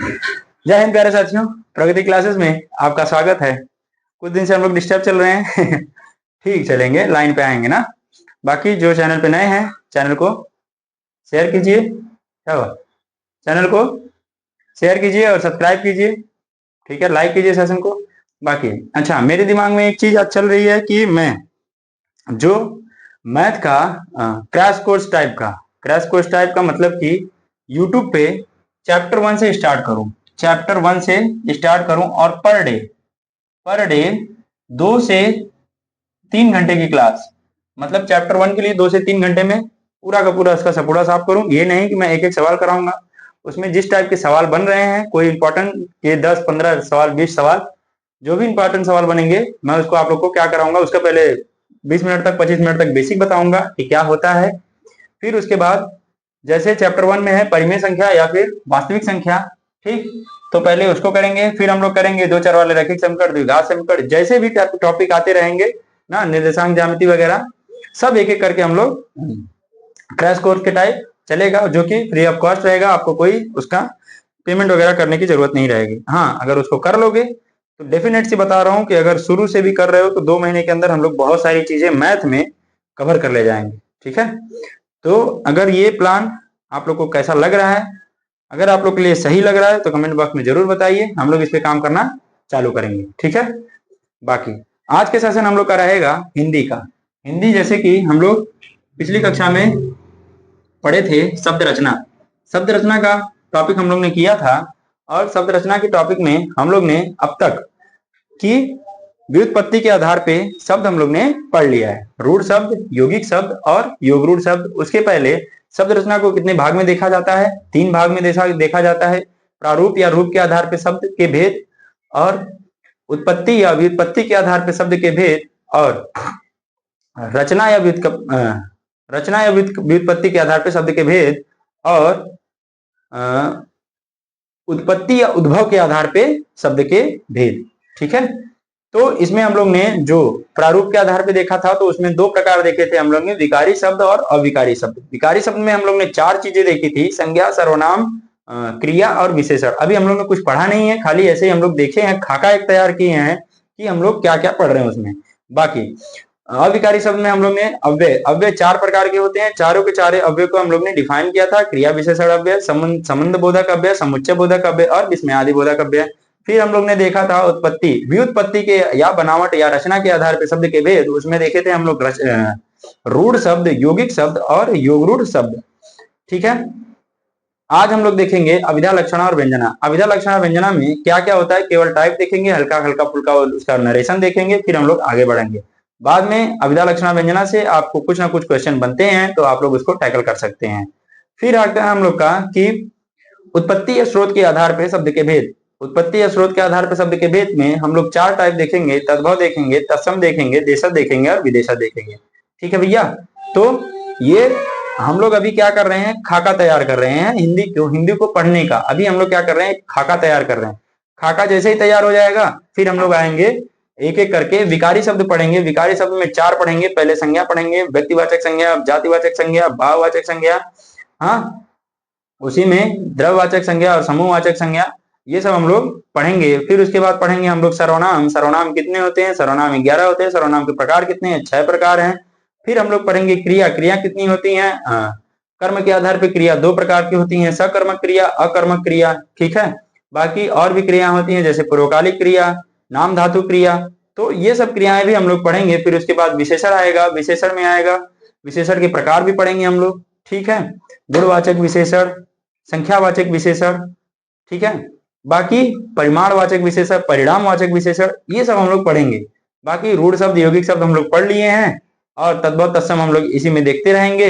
जय हिंद प्यारे साथियों, प्रगति क्लासेस में आपका स्वागत है। कुछ दिन से हम लोग डिस्टर्ब चल रहे हैं। ठीक चलेंगे, लाइन पे आएंगे ना। बाकी जो चैनल पे नए हैं, चैनल को शेयर कीजिए। क्या हुआ? चैनल को शेयर कीजिए और सब्सक्राइब कीजिए। ठीक है, लाइक कीजिए सेशन को। बाकी अच्छा, मेरे दिमाग में एक चीज आज चल रही है कि मैं जो मैथ का क्रैश कोर्स टाइप का मतलब कि यूट्यूब पे चैप्टर 1 से स्टार्ट करूं और पर डे 2 से 3 घंटे की क्लास, मतलब चैप्टर 1 के लिए 2 से 3 घंटे में पूरा का पूरा इसका सपूड़ा साफ करूं। ये नहीं कि मैं एक एक सवाल कराऊंगा, उसमें जिस टाइप के सवाल बन रहे हैं, कोई इंपॉर्टेंट ये 10-15 सवाल, 20 सवाल, जो भी इंपॉर्टेंट सवाल बनेंगे मैं उसको आप लोग को क्या कराऊंगा, उसका पहले 20 मिनट तक 25 मिनट तक बेसिक बताऊंगा कि क्या होता है। फिर उसके बाद जैसे चैप्टर 1 में है परिमेय संख्या या फिर वास्तविक संख्या, ठीक, तो पहले उसको करेंगे। फिर हम लोग करेंगे 2 चर वाले रैखिक समीकरण, द्विघात समीकरण, जैसे भी टॉपिक आते रहेंगे ना, निर्देशांक ज्यामिति वगैरह, सब एक एक करके हम लोग क्रैश कोर्स के टाइप चलेगा, जो कि फ्री ऑफ कॉस्ट रहेगा। आपको कोई उसका पेमेंट वगैरह करने की जरूरत नहीं रहेगी। हाँ, अगर उसको कर लोगे तो डेफिनेट सी बता रहा हूं कि अगर शुरू से भी कर रहे हो तो 2 महीने के अंदर हम लोग बहुत सारी चीजें मैथ में कवर कर ले जाएंगे। ठीक है, तो अगर ये प्लान आप लोग को कैसा लग रहा है, अगर आप लोग के लिए सही लग रहा है तो कमेंट बॉक्स में जरूर बताइए, हम लोग इस पे काम करना चालू करेंगे। ठीक है, बाकी आज के सेशन हम लोग का रहेगा हिंदी का। हिंदी जैसे कि हम लोग पिछली कक्षा में पढ़े थे शब्द रचना का टॉपिक हम लोग ने किया था, और शब्द रचना के टॉपिक में हम लोग ने अब तक की व्युत्पत्ति के आधार पे शब्द हम लोग ने पढ़ लिया है। रूढ़ शब्द, यौगिक शब्द और योग रूढ़ शब्द। उसके पहले शब्द रचना को कितने भाग में देखा जाता है? 3 भाग में देखा जाता है। प्रारूप या रूप के आधार पर शब्द के भेद, और उत्पत्ति या व्युत्पत्ति के आधार पर शब्द के भेद, और रचना या व्युत्पत्ति के आधार पर शब्द के भेद, और उत्पत्ति या उद्भव के आधार पे शब्द के भेद। ठीक है, तो इसमें हम लोग ने जो प्रारूप के आधार पे देखा था, तो उसमें 2 प्रकार देखे थे हम लोग ने, विकारी शब्द और अविकारी शब्द। विकारी शब्द में हम लोग ने 4 चीजें देखी थी, संज्ञा, सर्वनाम, क्रिया और विशेषण। अभी हम लोग ने कुछ पढ़ा नहीं है, खाली ऐसे ही हम लोग देखे हैं, खाका एक तैयार किए हैं कि हम लोग क्या क्या पढ़ रहे हैं उसमें। बाकी अविकारी शब्द में हम लोग ने अव्यय 4 प्रकार के होते हैं, चारों के चारे अव्यय को हम लोग ने डिफाइन किया था। क्रिया विशेषण अव्यय, संबंध बोधक अव्यय, समुच्चय बोधक अव्यय और विस्मयादि बोधक अव्यय। फिर हम लोग ने देखा था उत्पत्ति, व्युत्पत्ति के या बनावट या रचना के आधार पर शब्द के भेद। उसमें देखे थे हम लोग रूढ़ शब्द, यौगिक शब्द और योग रूढ़ शब्द। ठीक है, आज हम लोग देखेंगे अभिधा, लक्षणा और व्यंजना। अभिधा, लक्षणा, व्यंजना में क्या क्या होता है केवल टाइप देखेंगे, हल्का हल्का फुल्का उसका नरेशन देखेंगे, फिर हम लोग आगे बढ़ेंगे। बाद में अभिधा, लक्षणा, व्यंजना से आपको कुछ ना कुछ क्वेश्चन बनते हैं, तो आप लोग उसको टैकल कर सकते हैं। फिर आता है हम लोग का कि उत्पत्ति या स्रोत के आधार पर शब्द के भेद। उत्पत्ति या स्रोत के आधार पर शब्द के भेद में हम लोग 4 टाइप देखेंगे, तद्भव देखेंगे, तत्सम देखेंगे, देशज देखेंगे और विदेशज देखेंगे। ठीक है भैया, तो ये हम लोग अभी क्या कर रहे हैं, खाका तैयार कर रहे हैं हिंदी को पढ़ने का। अभी हम लोग क्या कर रहे हैं, खाका तैयार कर रहे हैं। खाका जैसे ही तैयार हो जाएगा, फिर हम लोग आएंगे एक एक करके विकारी शब्द पढ़ेंगे। विकारी शब्द में 4 पढ़ेंगे। पहले संज्ञा पढ़ेंगे, व्यक्तिवाचक संज्ञा, जातिवाचक संज्ञा, भाववाचक संज्ञा, हाँ, उसी में द्रव्यवाचक संज्ञा और समूहवाचक संज्ञा, ये सब हम लोग पढ़ेंगे। फिर उसके बाद पढ़ेंगे हम लोग सर्वनाम। सर्वनाम कितने होते हैं? सर्वनाम 11 होते हैं। सर्वनाम के प्रकार कितने हैं? 6 प्रकार हैं। फिर हम लोग पढ़ेंगे क्रिया। क्रिया कितनी होती हैं? कर्म के आधार पर क्रिया 2 प्रकार की होती हैं, सकर्मक क्रिया, अकर्मक क्रिया। ठीक है, बाकी और भी क्रिया होती हैं, जैसे पूर्वकालिक क्रिया, नाम धातु क्रिया। तो ये सब क्रियाएं भी हम लोग पढ़ेंगे। फिर उसके बाद विशेषण आएगा। विशेषण में आएगा, विशेषण के प्रकार भी पढ़ेंगे हम लोग। ठीक है, गुणवाचक विशेषण, संख्यावाचक विशेषण, ठीक है, बाकी परिमाणवाचक विशेषण, परिणामवाचक विशेषण, ये सब हम लोग पढ़ेंगे। बाकी रूढ़ शब्द, यौगिक शब्द हम लोग पढ़ लिए हैं, और तद्भव तत्सम हम लोग इसी में देखते रहेंगे,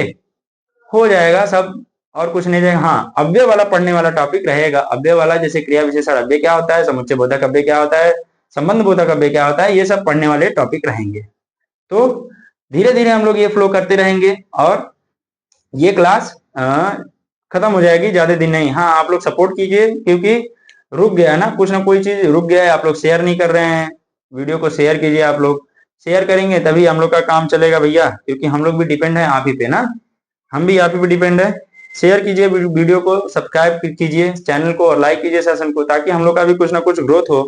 हो जाएगा सब, और कुछ नहीं जाएगा। हाँ, अव्यय वाला पढ़ने वाला टॉपिक रहेगा। अव्यय वाला जैसे क्रिया विशेषण अव्यय क्या होता है, समुच्चय बोधक अव्यय क्या होता है, संबंध बोधक अव्यय क्या होता है, ये सब पढ़ने वाले टॉपिक रहेंगे। तो धीरे धीरे हम लोग ये फ्लो करते रहेंगे, और ये क्लास खत्म हो जाएगी, ज्यादा दिन नहीं। हाँ, आप लोग सपोर्ट कीजिए, क्योंकि रुक गया ना, कुछ ना कोई चीज रुक गया है, आप लोग शेयर नहीं कर रहे हैं। वीडियो को शेयर कीजिए, आप लोग शेयर करेंगे तभी हम लोग का काम चलेगा भैया, क्योंकि हम लोग भी डिपेंड है आप ही पे ना, हम भी आप ही पे डिपेंड है। शेयर कीजिए वीडियो को, सब्सक्राइब कीजिए चैनल को और लाइक कीजिए सेशन को, ताकि हम लोग का भी कुछ ना कुछ ग्रोथ हो।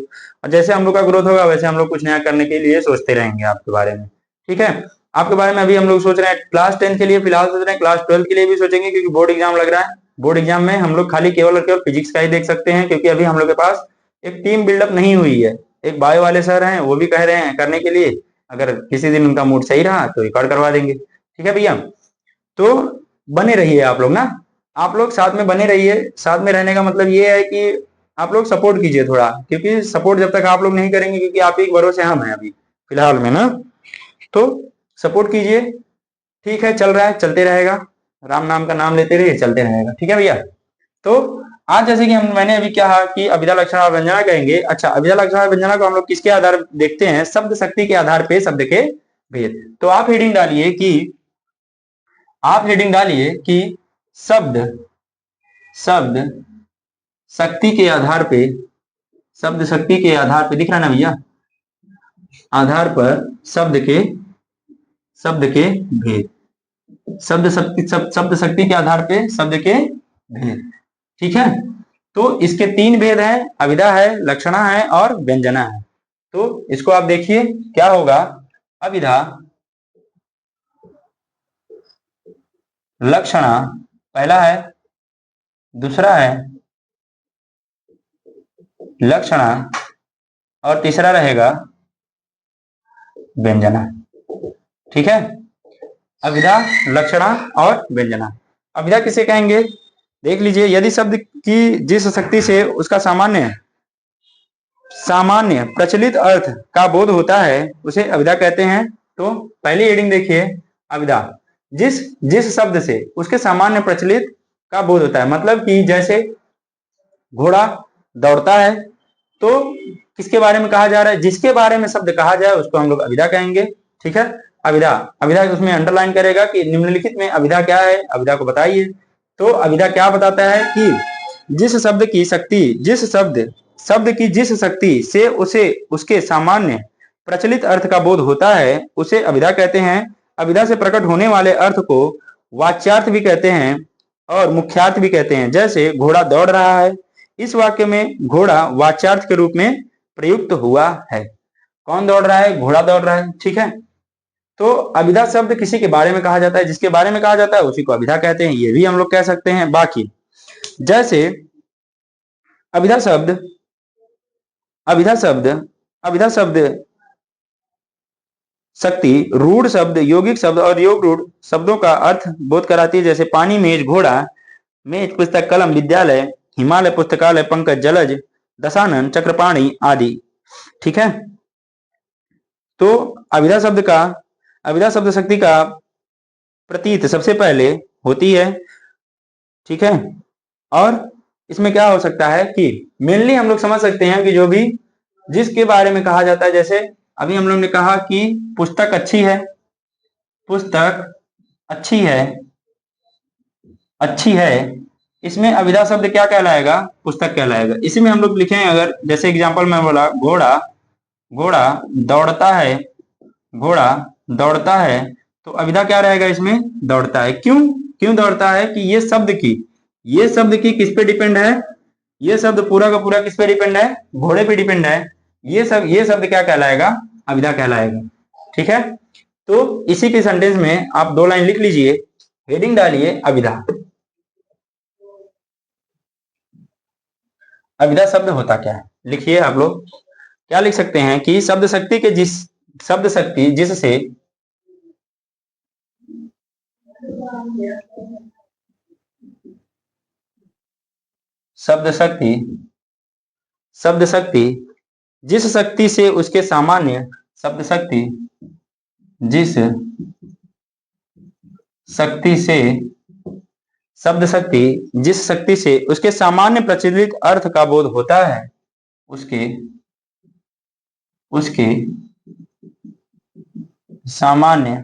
और जैसे हम लोग का ग्रोथ होगा वैसे हम लोग कुछ नया करने के लिए सोचते रहेंगे आपके बारे में। ठीक है, आपके बारे में अभी हम लोग सोच रहे हैं क्लास 10 के लिए फिलहाल सोच रहे हैं, क्लास 12 के लिए भी सोचेंगे, क्योंकि बोर्ड एग्जाम लग रहा है। बोर्ड एग्जाम में हम लोग खाली केवल और केवल फिजिक्स का ही देख सकते हैं, क्योंकि अभी हम लोग के पास एक टीम बिल्डअप नहीं हुई है। एक बायो वाले सर हैं, वो भी कह रहे हैं करने के लिए, अगर किसी दिन उनका मूड सही रहा तो रिकॉर्ड करवा देंगे। ठीक है भैया, तो बने रहिए आप लोग ना, आप लोग साथ में बने रहिए। साथ में रहने का मतलब ये है कि आप लोग सपोर्ट कीजिए थोड़ा, क्योंकि सपोर्ट जब तक आप लोग नहीं करेंगे, क्योंकि आप ही के भरोसे हम हैं अभी फिलहाल में ना, तो सपोर्ट कीजिए। ठीक है, चल रहा है, चलते रहेगा, राम नाम का नाम लेते रहिए, चलते रहेगा। ठीक है भैया, तो आज जैसे कि मैंने अभी कहा कि अभिधा लक्षण और व्यंजना कहेंगे। अच्छा, अभिधा लक्षण और व्यंजना को हम लोग किसके आधार देखते हैं? शब्द शक्ति के आधार पे शब्द के भेद। तो आप हेडिंग डालिए कि शब्द शक्ति के आधार पे, शब्द शक्ति के आधार पे, दिख रहा है ना भैया, आधार पर शब्द के भेद, शब्द शक्ति के आधार पे शब्द के भेद। ठीक है, तो इसके 3 भेद हैं, अभिधा है, लक्षणा है और व्यंजना है। तो इसको आप देखिए क्या होगा, अभिधा, लक्षणा पहला है, दूसरा है लक्षणा और तीसरा रहेगा व्यंजना। ठीक है, अभिधा, लक्षणा और व्यंजना। अभिधा किसे कहेंगे? देख लीजिए, यदि शब्द की जिस शक्ति से उसका सामान्य प्रचलित अर्थ का बोध होता है उसे अभिधा कहते हैं। तो पहली हेडिंग देखिए, अभिधा, जिस शब्द से उसके सामान्य प्रचलित का बोध होता है, मतलब कि जैसे घोड़ा दौड़ता है, तो किसके बारे में कहा जा रहा है? जिसके बारे में शब्द कहा जाए उसको हम लोग अभिधा कहेंगे। ठीक है, अभिधा, अभिधा उसमें अंडरलाइन करेगा कि निम्नलिखित में अभिधा क्या है, अभिधा को बताइए। तो अभिधा क्या बताता है कि जिस शब्द की शक्ति से उसे उसके सामान्य प्रचलित अर्थ का बोध होता है उसे अभिधा कहते हैं। अभिधा से प्रकट होने वाले अर्थ को वाच्यार्थ भी कहते हैं और मुख्यार्थ भी कहते हैं। जैसे घोड़ा दौड़ रहा है, इस वाक्य में घोड़ा वाच्यार्थ के रूप में प्रयुक्त हुआ है। कौन दौड़ रहा है? घोड़ा दौड़ रहा है। ठीक है, तो अभिधा शब्द किसी के बारे में कहा जाता है, जिसके बारे में कहा जाता है उसी को अभिधा कहते हैं, ये भी हम लोग कह सकते हैं। बाकी जैसे अभिधा शब्द शक्ति रूढ़ शब्द, यौगिक शब्द और योग रूढ़ शब्दों का अर्थ बोध कराती है। जैसे पानी, मेज, घोड़ा, मेज पुस्तक, कलम, विद्यालय, हिमालय, पुस्तकालय, पंकज, जलज, दशानन, चक्रपाणी आदि। ठीक है, तो अभिधा शब्द शक्ति का प्रतीत सबसे पहले होती है। ठीक है, और इसमें क्या हो सकता है कि मेनली हम लोग समझ सकते हैं कि जो भी जिसके बारे में कहा जाता है, जैसे अभी हम लोग ने कहा कि पुस्तक अच्छी है, पुस्तक अच्छी है, इसमें अभिधा शब्द क्या कहलाएगा? पुस्तक कहलाएगा। इसी में हम लोग लिखें, अगर जैसे एग्जांपल में बोला घोड़ा दौड़ता है, तो अभिधा क्या रहेगा इसमें? दौड़ता है। क्यों दौड़ता है? कि ये शब्द की किस पे डिपेंड है? ये शब्द पूरा का पूरा किस पे डिपेंड है? घोड़े पे डिपेंड है। ये शब्द क्या कहलाएगा? अभिधा कहलाएगा। ठीक है, तो इसी के सेंटेंस में आप 2 लाइन लिख लीजिए, हेडिंग डालिए अभिधा। अभिधा शब्द होता क्या है लिखिए आप लोग। क्या लिख सकते हैं कि शब्द शक्ति जिससे जिस शक्ति से उसके सामान्य जिस शक्ति से उसके सामान्य प्रचलित अर्थ का बोध होता है उसके सामान्य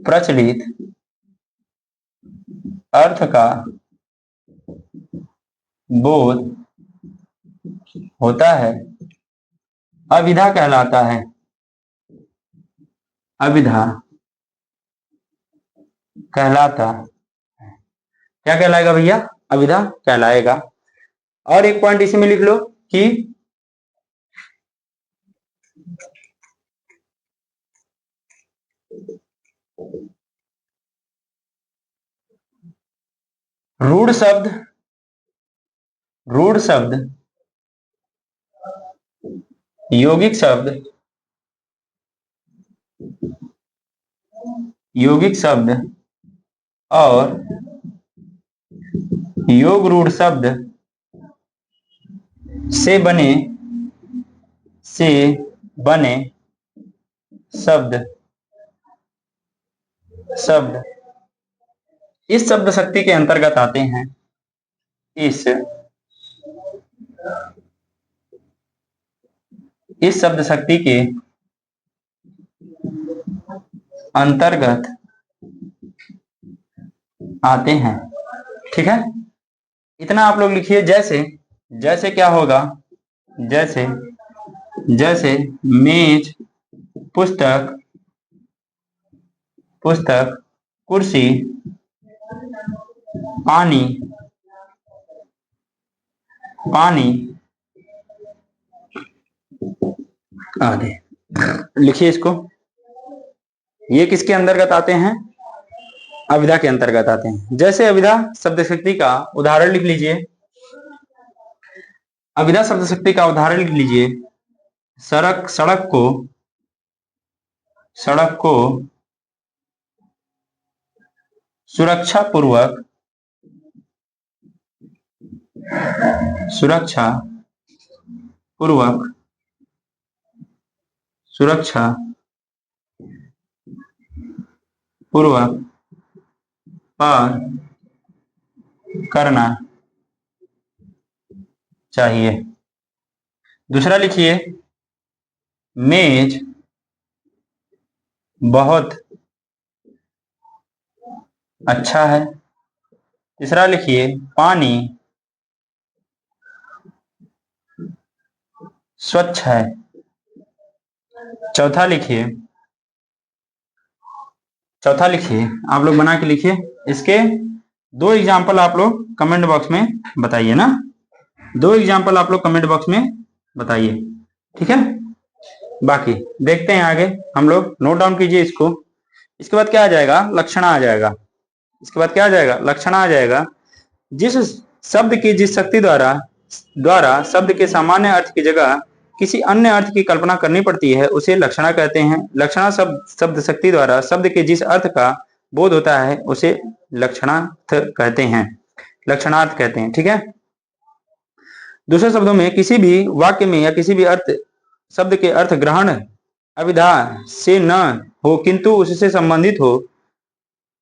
प्रचलित अर्थ का बोध होता है, अभिधा कहलाता है। अभिधा कहलाता है। क्या कहलाएगा भैया? अविधा कहलाएगा। और एक पॉइंट इसी में लिख लो कि रूढ़ शब्द यौगिक शब्द और योग रूढ़ शब्द से बने शब्द इस शब्द शक्ति के अंतर्गत आते हैं। इस शब्द शक्ति के अंतर्गत आते हैं। ठीक है, इतना आप लोग लिखिए। जैसे क्या होगा? जैसे मेज, पुस्तक, कुर्सी, पानी आदि। लिखिए इसको। ये किसके अंतर्गत आते हैं? अविधा के अंतर्गत आते हैं। जैसे अविधा शब्द शक्ति का उदाहरण लिख लीजिए। अविधा शब्द शक्ति का उदाहरण लिख लीजिए। सड़क को सुरक्षा पूर्वक पार करना चाहिए। दूसरा लिखिए, मेज बहुत अच्छा है। तीसरा लिखिए, पानी स्वच्छ है। चौथा लिखिए, आप लोग बना के लिखिए। इसके 2 एग्जाम्पल आप लोग कमेंट बॉक्स में बताइए ना। 2 एग्जाम्पल आप लोग कमेंट बॉक्स में बताइए। ठीक है, बाकी देखते हैं आगे। हम लोग नोट डाउन कीजिए इसको। इसके बाद क्या आ जाएगा? लक्षणा आ जाएगा। इसके बाद क्या आ जाएगा? लक्षणा आ जाएगा। जिस शब्द की जिस शक्ति द्वारा शब्द के सामान्य अर्थ की जगह किसी अन्य अर्थ की कल्पना करनी पड़ती है, उसे लक्षणा कहते हैं। लक्षणा शब्द शक्ति द्वारा शब्द के जिस अर्थ का बोध होता है, उसे लक्षणार्थ कहते हैं। ठीक है, दूसरे शब्दों में किसी भी वाक्य में या किसी भी शब्द के अर्थ ग्रहण अविधा से न हो, किंतु उससे संबंधित हो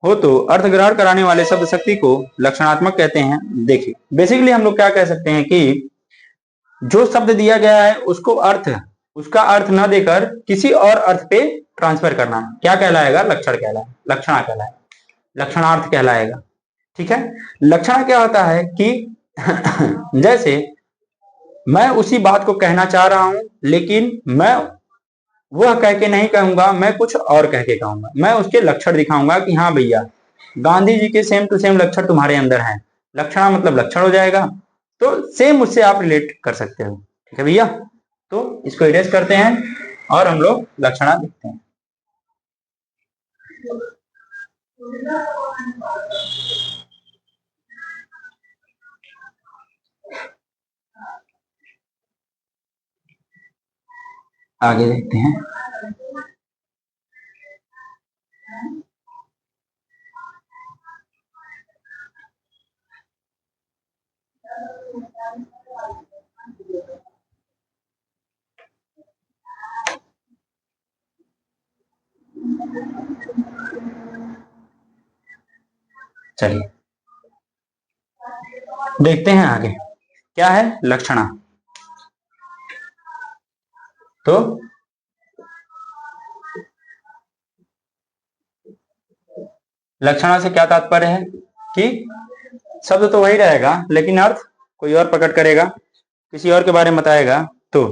तो अर्थ ग्रहण कराने वाले शब्द शक्ति को लक्षणात्मक कहते हैं। देखिए, बेसिकली हम लोग क्या कह सकते हैं कि जो शब्द दिया गया है उसका अर्थ न देकर किसी और अर्थ पे ट्रांसफर करना क्या कहलाएगा? लक्षणा कहलाएगा, लक्षणार्थ कहलाएगा। ठीक है, लक्षणा क्या होता है कि जैसे मैं उसी बात को कहना चाह रहा हूं, लेकिन मैं वह कह के नहीं कहूंगा, मैं कुछ और कह के कहूंगा। मैं उसके लक्षण दिखाऊंगा कि हाँ भैया, गांधी जी के सेम टू सेम लक्षण तुम्हारे अंदर हैं। लक्षणा मतलब लक्षण हो जाएगा, तो सेम उससे आप रिलेट कर सकते हो। ठीक है भैया, तो इसको इरेज करते हैं और हम लोग लक्षणा लिखते हैं। आगे देखते हैं। चलिए देखते हैं आगे क्या है लक्षणा। तो लक्षणा से क्या तात्पर्य है कि शब्द तो वही रहेगा, लेकिन अर्थ कोई और प्रकट करेगा, किसी और के बारे में बताएगा। तो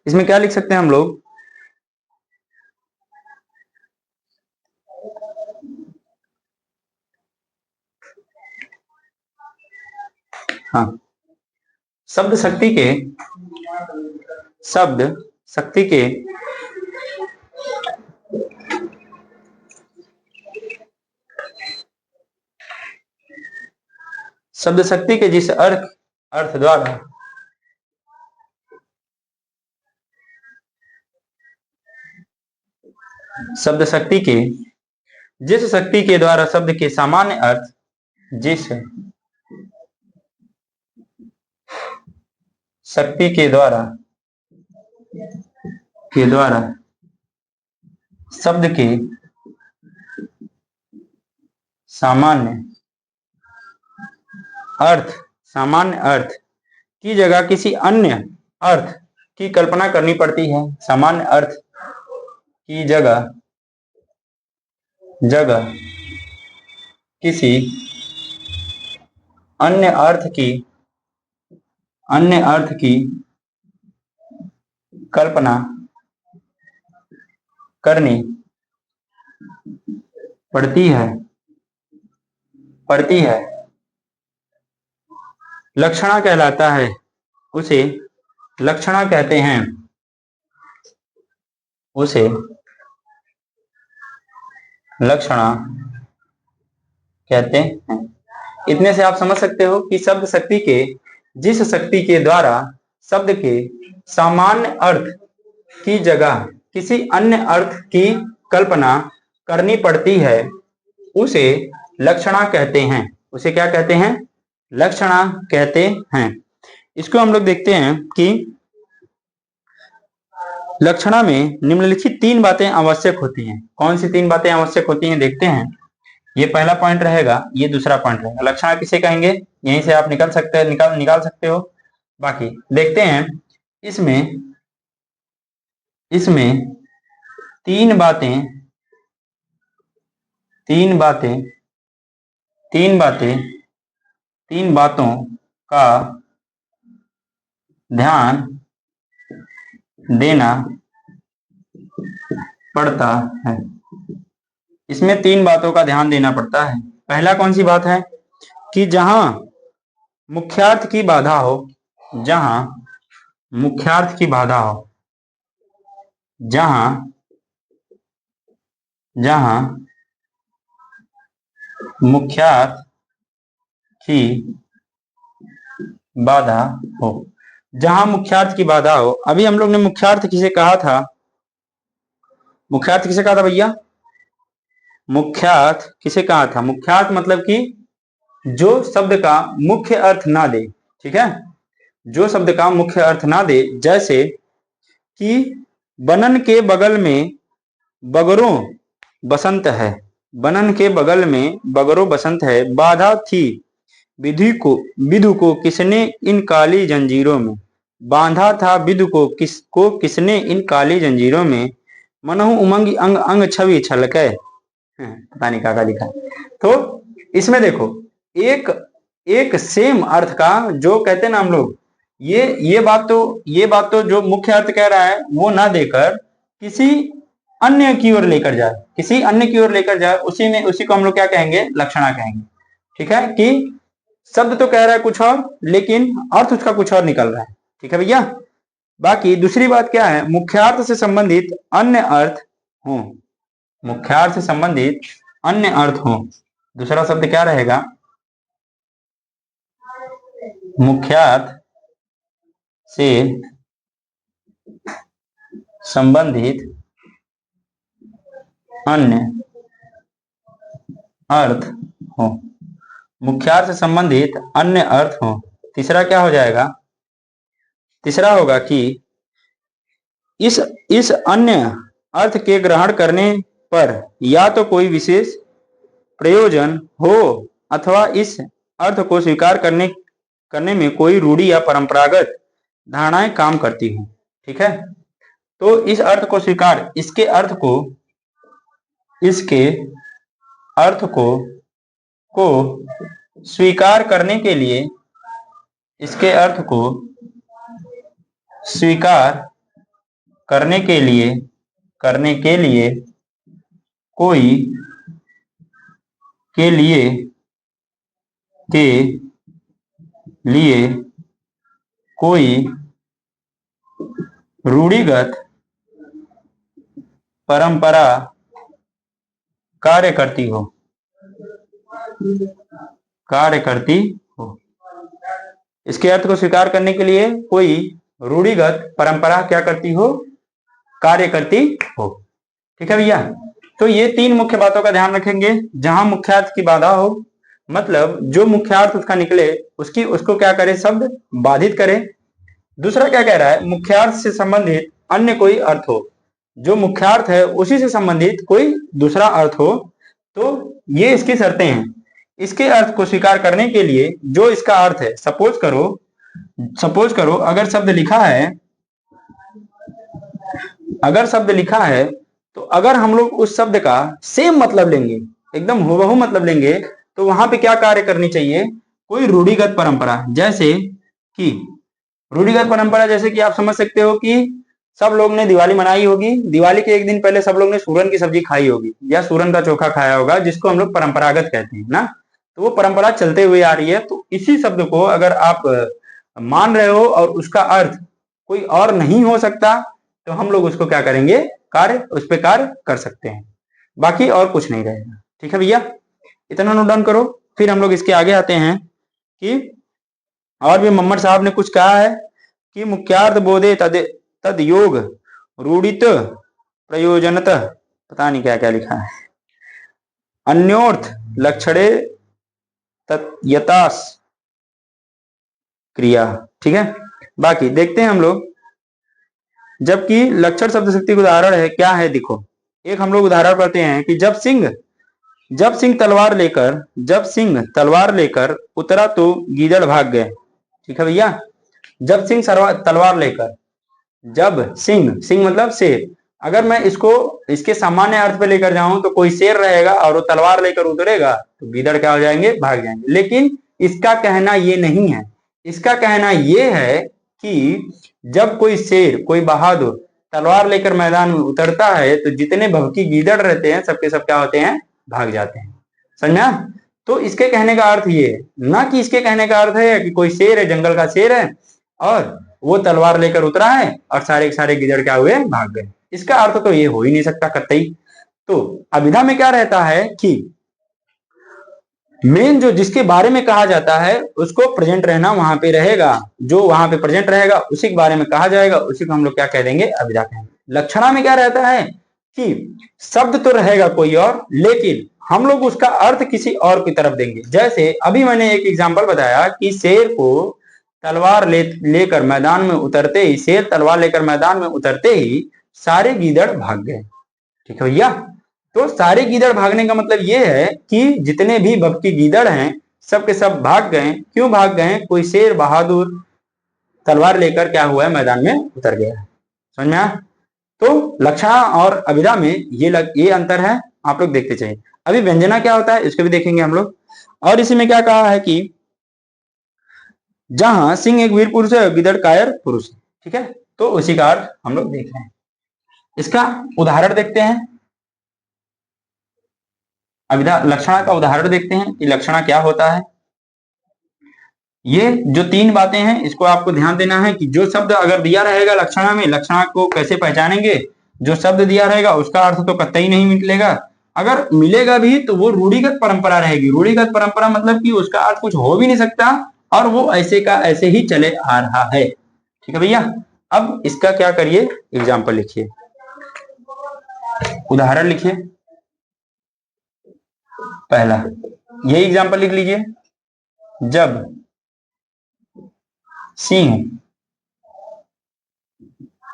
इसमें क्या लिख सकते हैं हम लोग? हाँ, शब्द शक्ति के शब्द शक्ति के शब्द शक्ति के जिस अर्थ द्वारा शब्द शक्ति के जिस शक्ति के द्वारा शब्द के सामान्य अर्थ जिस शक्ति के द्वारा शब्द के सामान्य अर्थ की जगह किसी अन्य अर्थ की कल्पना करनी पड़ती है। सामान्य अर्थ की जगह किसी अन्य अर्थ की कल्पना करनी पड़ती है लक्षणा कहलाता है, उसे लक्षणा कहते हैं। इतने से आप समझ सकते हो कि शब्द शक्ति के जिस शक्ति के द्वारा शब्द के सामान्य अर्थ की जगह किसी अन्य अर्थ की कल्पना करनी पड़ती है उसे लक्षणा कहते हैं। उसे क्या कहते हैं? लक्षणा कहते हैं। इसको हम लोग देखते हैं कि लक्षणा में निम्नलिखित 3 बातें आवश्यक होती हैं। कौन सी 3 बातें आवश्यक होती हैं देखते हैं। ये पहला पॉइंट रहेगा, ये दूसरा पॉइंट रहेगा। लक्षणा किसे कहेंगे यहीं से आप निकाल सकते हो। बाकी देखते हैं इसमें 3 बातों का ध्यान देना पड़ता है। इसमें 3 बातों का ध्यान देना पड़ता है। पहला कौन सी बात है कि जहां मुख्यार्थ की बाधा हो, जहां मुख्यार्थ की बाधा हो। अभी हम लोग ने मुख्यार्थ किसे कहा था भैया? मुख्यार्थ किसे कहा था? मुख्यार्थ मतलब कि जो शब्द का मुख्य अर्थ ना दे। ठीक है, जो शब्द का मुख्य अर्थ ना दे। जैसे कि बनन के बगल में बगरों बसंत है, बनन के बगल में बगरों बसंत है। बाधा थी विधु को किसने इन काली जंजीरों में। बांधा था विधु को किसने इन काली जंजीरों में। मनहु उमंग अंग अंग छवि छलके। पता नहीं क्या लिखा। तो इसमें देखो एक सेम अर्थ का जो कहते हैं ना हम लोग, ये बात तो जो मुख्य अर्थ कह रहा है वो ना देकर किसी अन्य की ओर लेकर जाए, उसी को हम लोग क्या कहेंगे? लक्षणा कहेंगे। ठीक है, कि शब्द तो कह रहा है कुछ और लेकिन अर्थ उसका कुछ और निकल रहा है। ठीक है भैया। बाकी दूसरी बात क्या है? मुख्यार्थ से संबंधित अन्य अर्थ हो। मुख्यार्थ से संबंधित अन्य अर्थ हो। दूसरा शब्द क्या रहेगा? मुख्यार्थ से संबंधित अन्य अर्थ हो। मुख्यार्थ से संबंधित अन्य अर्थ हो। तीसरा क्या हो जाएगा? तीसरा होगा कि इस अन्य अर्थ के ग्रहण करने पर या तो कोई विशेष प्रयोजन हो अथवा इस अर्थ को स्वीकार करने में कोई रूढ़ी या परंपरागत धारणाएं काम करती हैं। ठीक है, तो इस अर्थ को स्वीकार इसके अर्थ को स्वीकार करने के लिए इसके अर्थ को स्वीकार करने के लिए लिए कोई रूढ़िगत परंपरा कार्य करती हो, कार्य करती हो। इसके अर्थ को स्वीकार करने के लिए कोई रूढ़िगत परंपरा क्या करती हो, कार्य करती हो। ठीक है भैया, तो ये तीन मुख्य बातों का ध्यान रखेंगे। जहां मुख्यार्थ की बाधा हो, मतलब जो मुख्यार्थ उसका निकले उसको क्या करे, शब्द बाधित करे। दूसरा क्या कह रहा है, मुख्यार्थ से संबंधित अन्य कोई अर्थ हो, जो मुख्यार्थ है उसी से संबंधित कोई दूसरा अर्थ हो। तो ये इसकी शर्तें हैं। इसके अर्थ को स्वीकार करने के लिए जो इसका अर्थ है, सपोज करो अगर शब्द लिखा है तो अगर हम लोग उस शब्द का सेम मतलब लेंगे, एकदम हूबहू मतलब लेंगे, तो वहां पे क्या कार्य करनी चाहिए, कोई रूढ़िगत परंपरा। जैसे कि आप समझ सकते हो कि सब लोग ने दिवाली मनाई होगी, दिवाली के एक दिन पहले सब लोग ने सूरन की सब्जी खाई होगी या सूरन का चोखा खाया होगा, जिसको हम लोग परंपरागत कहते हैं ना। तो वो परंपरा चलते हुए आ रही है। तो इसी शब्द को अगर आप मान रहे हो और उसका अर्थ कोई और नहीं हो सकता, तो हम लोग उसको क्या करेंगे, उस पर कार्य कर सकते हैं, बाकी और कुछ नहीं रहेगा। ठीक है भैया, इतना नोट डाउन करो। फिर हम लोग इसके आगे आते हैं कि और भी मम्मट साहब ने कुछ कहा है कि मुख्यार्थ बोधे तद योग रूढ़ित प्रयोजनत, पता नहीं क्या क्या लिखा है, अन्योर्थ लक्षणे तत्यतास क्रिया। ठीक है, बाकी देखते हैं हम लोग। जबकि लक्षण शब्द शक्ति का उदाहरण है क्या है, देखो एक हम लोग उदाहरण पढ़ते हैं कि जब सिंह तलवार लेकर उतरा तो गीदड़ भाग गए। ठीक है भैया, जब सिंह तलवार लेकर, जब सिंह मतलब शेर, अगर मैं इसके सामान्य अर्थ पे लेकर जाऊं तो कोई शेर रहेगा और वो तलवार लेकर उतरेगा तो गीदड़ क्या हो जाएंगे, भाग जाएंगे। लेकिन इसका कहना ये नहीं है, इसका कहना ये है कि जब कोई शेर, कोई बहादुर तलवार लेकर मैदान में उतरता है तो जितने भभकी गीदड़ रहते हैं सबके सब क्या होते हैं, भाग जाते हैं। समझा? तो इसके कहने का अर्थ ये है, ना कि इसके कहने का अर्थ है कि कोई शेर है, जंगल का शेर है और वो तलवार लेकर उतरा है और सारे सारे गिदड़ क्या हुए, भाग गए। इसका अर्थ तो ये हो ही नहीं सकता कतई। तो अभिधा में क्या रहता है कि मेन जो जिसके बारे में कहा जाता है उसको प्रेजेंट रहना वहां पे रहेगा, जो वहां पे प्रेजेंट रहेगा उसी के बारे में कहा जाएगा, उसी को हम लोग क्या कह देंगे, अभिधा कहेंगे। लक्षणा में क्या रहता है कि शब्द तो रहेगा कोई और, लेकिन हम लोग उसका अर्थ किसी और की तरफ देंगे। जैसे अभी मैंने एक एग्जांपल बताया कि शेर तलवार लेकर मैदान में उतरते ही सारे गीदड़ भाग गए। ठीक है भैया, तो सारे गीदड़ भागने का मतलब ये है कि जितने भी भभकी गीदड़ हैं सब के सब भाग गए। क्यों भाग गए, कोई शेर बहादुर तलवार लेकर क्या हुआ है, मैदान में उतर गया। समझ में आया? तो लक्षणा और अभिधा में ये अंतर है, आप लोग देखते चाहिए। अभी व्यंजना क्या होता है इसको भी देखेंगे हम लोग। और इसी में क्या कहा है कि जहां सिंह एक वीर पुरुष है, गिदड़ कायर पुरुष है। ठीक है, तो उसी का अर्थ हम लोग देख रहे हैं। इसका उदाहरण देखते हैं, अभिधा लक्षणा का उदाहरण देखते हैं कि लक्षणा क्या होता है। ये जो तीन बातें हैं इसको आपको ध्यान देना है कि जो शब्द अगर दिया रहेगा लक्षणा में, लक्षणा को कैसे पहचानेंगे, जो शब्द दिया रहेगा उसका अर्थ तो कतई नहीं मिलेगा, अगर मिलेगा भी तो वो रूढ़िगत परंपरा रहेगी। रूढ़िगत परंपरा मतलब कि उसका अर्थ कुछ हो भी नहीं सकता और वो ऐसे का ऐसे ही चले आ रहा है। ठीक है भैया, अब इसका क्या करिए, एग्जाम्पल लिखिए, उदाहरण लिखिए। पहला यही एग्जाम्पल लिख लीजिए, जब सिंह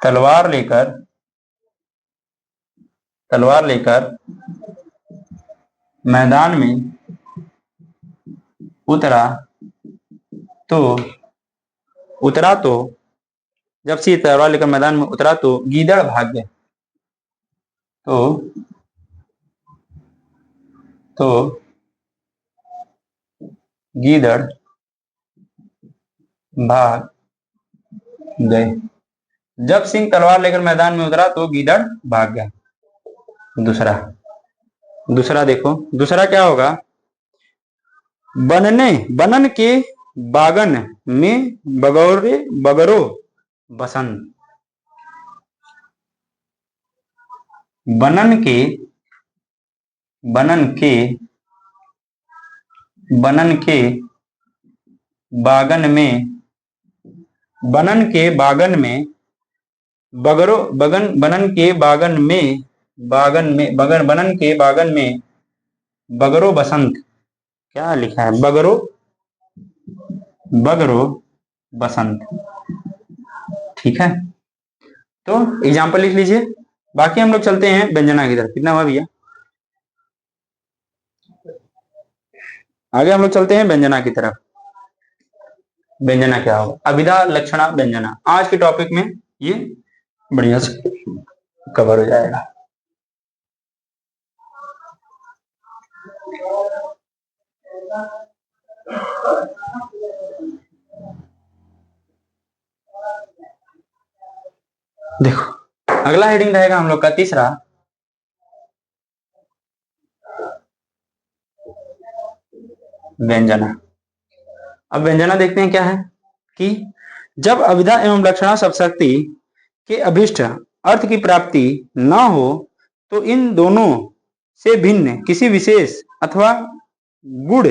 तलवार लेकर मैदान में उतरा तो जब सिंह तलवार लेकर मैदान में उतरा तो गीदड़ भाग गए। तो गीदड़ भाग गए। जब सिंह तलवार लेकर मैदान में उतरा तो गीदड़ भाग गया। दूसरा देखो, दूसरा क्या होगा, बनन के बागन में बगौरे बगरो बसंत। बनन के बागन में बगरो बनन के बागन में बगरो बसंत। क्या लिखा है? बगरो बसंत। ठीक है, तो एग्जाम्पल लिख लीजिए। बाकी हम लोग चलते हैं व्यंजना की तरफ। कितना हुआ भैया? आगे हम लोग चलते हैं व्यंजना की तरफ। व्यंजना क्या होगा? अभिधा, लक्षणा, व्यंजना। आज के टॉपिक में ये बढ़िया से कवर हो जाएगा। देखो, अगला हेडिंग रहेगा हम लोग का तीसरा, व्यंजना। अब व्यंजना देखते हैं क्या है कि जब अभिधा एवं लक्षणा शब्दशक्ति के अभिष्ट अर्थ की प्राप्ति न हो तो इन दोनों से भिन्न किसी विशेष अथवा गुण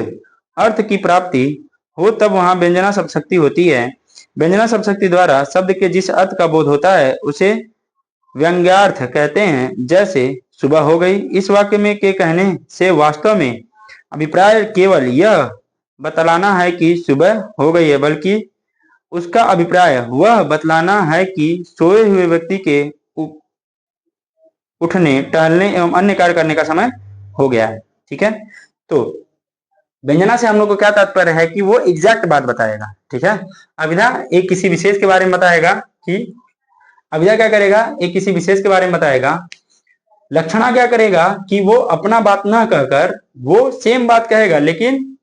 अर्थ की प्राप्ति हो, तब वहां व्यंजना शब्दशक्ति होती है। व्यंजना शब्दशक्ति द्वारा शब्द के जिस अर्थ का बोध होता है उसे व्यंग्यार्थ कहते हैं। जैसे सुबह हो गई, इस वाक्य में के कहने से वास्तव में अभिप्राय केवल यह बतलाना है कि सुबह हो गई है, बल्कि उसका अभिप्राय वह बतलाना है कि सोए हुए व्यक्ति के उठने, टहलने एवं अन्य कार्य करने का समय हो गया है। ठीक है, तो व्यंजना से हम लोग को क्या तात्पर्य है कि वो एग्जैक्ट बात बताएगा। ठीक है, अभिधा एक किसी विशेष के बारे में बताएगा कि अभिधा क्या करेगा, एक किसी विशेष के बारे में बताएगा। लक्षणा क्या करेगा कि वो अपना बात ना कहकर वो सेम बात कहेगा, लेकिन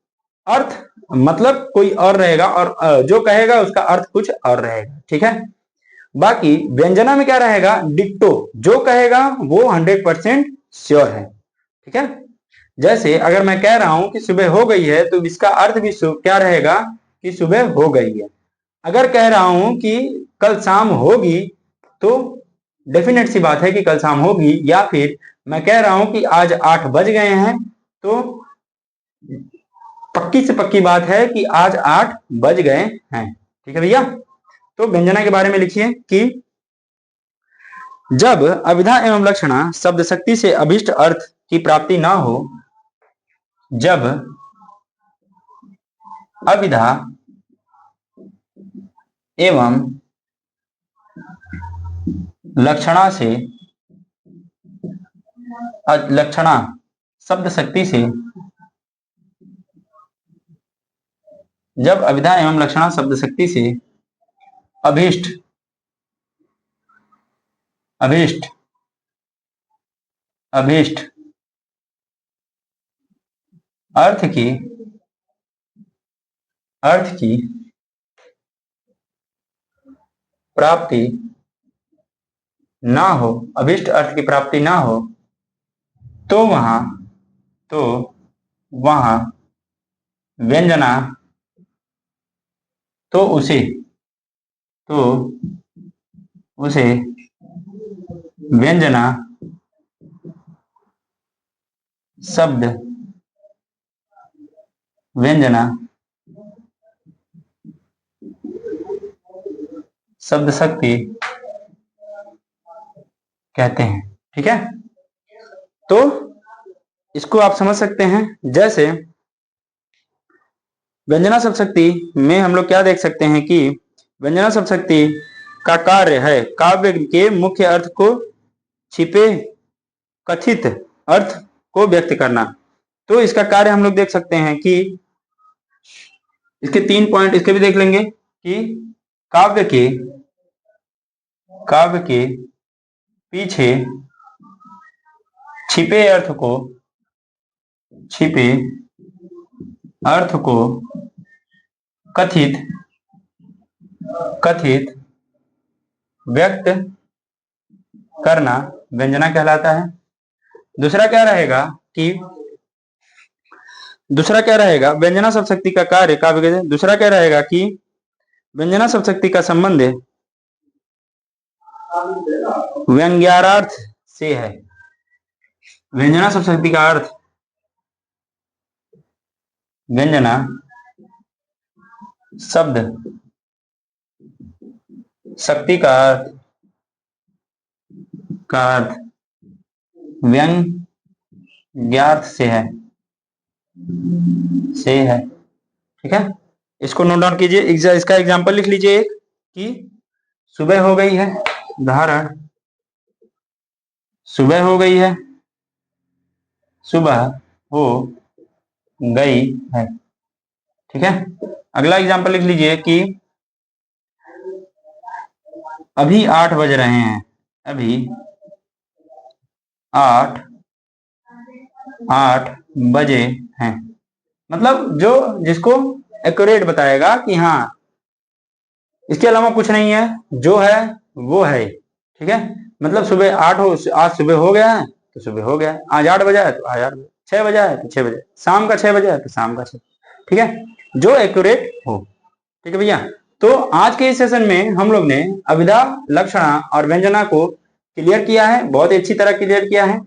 अर्थ मतलब कोई और रहेगा और जो कहेगा उसका अर्थ कुछ और रहेगा। ठीक है, बाकी व्यंजना में क्या रहेगा? डिक्टो, जो कहेगा वो 100% श्योर है। ठीक है, जैसे अगर मैं कह रहा हूं कि सुबह हो गई है तो इसका अर्थ भी क्या रहेगा कि सुबह हो गई है। अगर कह रहा हूं कि कल शाम होगी तो डेफिनेट सी बात है कि कल शाम होगी। या फिर मैं कह रहा हूं कि आज 8 बज गए हैं तो पक्की से पक्की बात है कि आज 8 बज गए हैं। ठीक है भैया, तो व्यंजना के बारे में लिखिए कि जब अभिधा एवं लक्षणा शब्द शक्ति से अभिष्ट अर्थ की प्राप्ति ना हो, जब अभिधा एवं लक्षणा शब्द शक्ति से, जब अभिधा एवं लक्षणा शब्द शक्ति से अभिष्ट अर्थ की प्राप्ति ना हो, अभिष्ट अर्थ की प्राप्ति ना हो, तो वहां व्यंजना तो उसे व्यंजना शब्द शक्ति कहते हैं। ठीक है, तो इसको आप समझ सकते हैं। जैसे व्यंजना शब्द शक्ति में हम लोग क्या देख सकते हैं कि व्यंजना शब्द शक्ति का कार्य है काव्य के मुख्य अर्थ को छिपे कथित अर्थ को व्यक्त करना। तो इसका कार्य हम लोग देख सकते हैं कि इसके 3 पॉइंट इसके भी देख लेंगे कि काव्य के पीछे छिपे अर्थ को कथित व्यक्त करना व्यंजना कहलाता है। दूसरा क्या रहेगा कि दूसरा क्या रहेगा, व्यंजना शब्द शक्ति का कार्य काव्य गद्य। दूसरा क्या रहेगा कि व्यंजना शब्द शक्ति का संबंध व्यंग्यार्थ से है। व्यंजना शब्द शक्ति का अर्थ व्यंजना शब्द शक्ति का अर्थ व्यंग्यार्थ से है ठीक है। इसको नोट डाउन कीजिए। इसका एग्जांपल लिख लीजिए एक कि सुबह हो गई है, उदाहरण सुबह हो गई है, सुबह हो गई है ठीक है। अगला एग्जांपल लिख लीजिए कि अभी 8 बज रहे हैं, अभी 8 बजे हैं। मतलब जो जिसको एक्यूरेट बताएगा कि हाँ इसके अलावा कुछ नहीं है, जो है वो है ठीक है। मतलब सुबह 8 हो, आज सुबह हो गया है तो सुबह हो गया, आज 8 बजा है तो आज 8 बजे, 6 बजा है तो 6 बजे, शाम का 6 बजा है तो शाम का 6 ठीक है, जो एक्यूरेट हो ठीक है भैया। तो आज के इस सेशन में हम लोग ने अभिधा, लक्षणा और व्यंजना को क्लियर किया है, बहुत ही अच्छी तरह क्लियर किया है।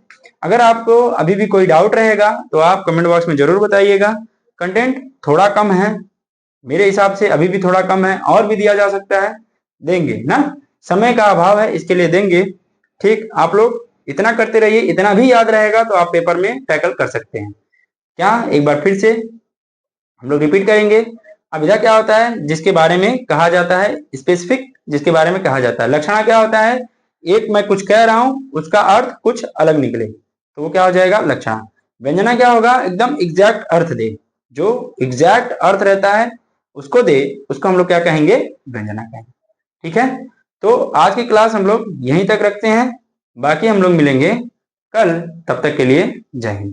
अगर आपको अभी भी कोई डाउट रहेगा तो आप कमेंट बॉक्स में जरूर बताइएगा। कंटेंट थोड़ा कम है मेरे हिसाब से, अभी भी थोड़ा कम है, और भी दिया जा सकता है, देंगे ना, समय का अभाव है इसके लिए देंगे ठीक। आप लोग इतना करते रहिए, इतना भी याद रहेगा तो आप पेपर में टैकल कर सकते हैं। क्या एक बार फिर से हम लोग रिपीट करेंगे। अभिधा क्या होता है, जिसके बारे में कहा जाता है, स्पेसिफिक जिसके बारे में कहा जाता है। लक्षणा क्या होता है, एक मैं कुछ कह रहा हूं उसका अर्थ कुछ अलग निकले तो वो क्या हो जाएगा, लक्षणा। व्यंजना क्या होगा, एकदम एग्जैक्ट अर्थ दे, जो एग्जैक्ट अर्थ रहता है उसको दे, उसको हम लोग क्या कहेंगे, व्यंजना कहेंगे ठीक है। तो आज की क्लास हम लोग यहीं तक रखते हैं, बाकी हम लोग मिलेंगे कल, तब तक के लिए जय हिंद।